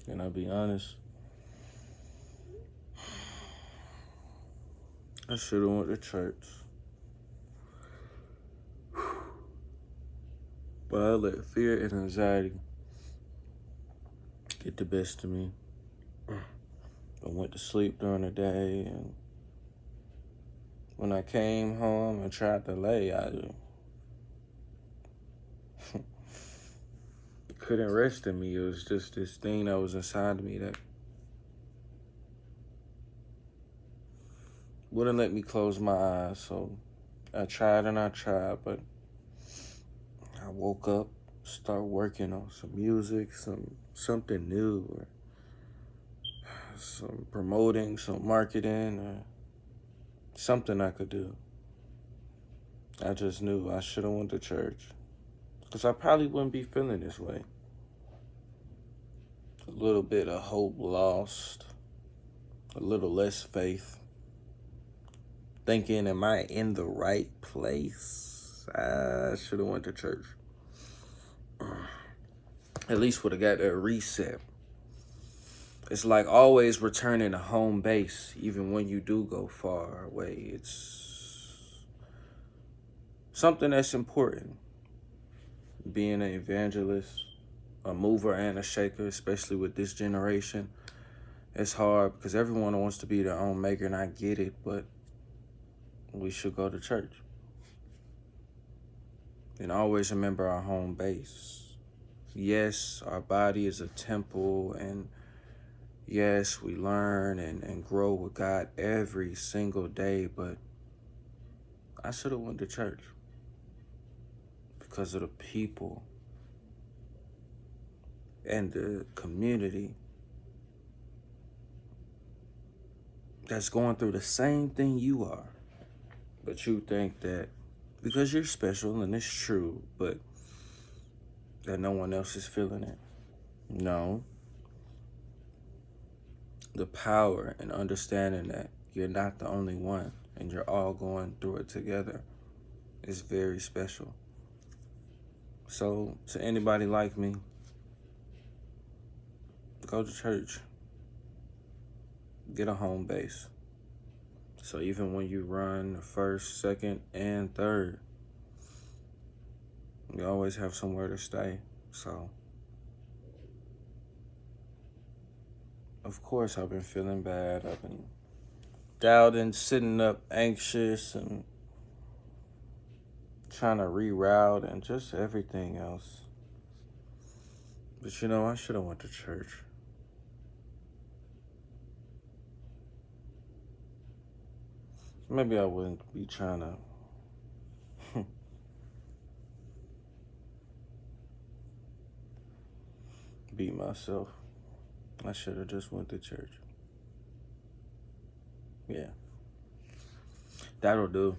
And I'll be honest, I should have went to church. But I let fear and anxiety get the best of me. I went to sleep during the day, and when I came home and tried to lay, I couldn't rest in me. It was just this thing that was inside of me that wouldn't let me close my eyes. So I tried and I tried, but I woke up, start working on some music, something new, or some promoting, some marketing, or something I could do. I just knew I should have went to church, because I probably wouldn't be feeling this way. A little bit of hope lost, a little less faith. Thinking, am I in the right place? I should have went to church. At least would have got that reset. It's like always returning to home base, even when you do go far away. It's something that's important. Being an evangelist, a mover and a shaker, especially with this generation, it's hard because everyone wants to be their own maker, and I get it, but we should go to church. And always remember our home base. Yes, our body is a temple, and yes, we learn and grow with God every single day, but I should have went to church because of the people and the community that's going through the same thing you are. But you think that because you're special, and it's true, but that no one else is feeling it. No. The power and understanding that you're not the only one and you're all going through it together is very special. So, to anybody like me, go to church. Get a home base. So even when you run first, second, and third, you always have somewhere to stay. So, of course, I've been feeling bad. I've been doubting, sitting up anxious, and trying to reroute and just everything else. But you know, I should have went to church. Maybe I wouldn't be trying to beat myself. I should have just went to church. Yeah, that'll do.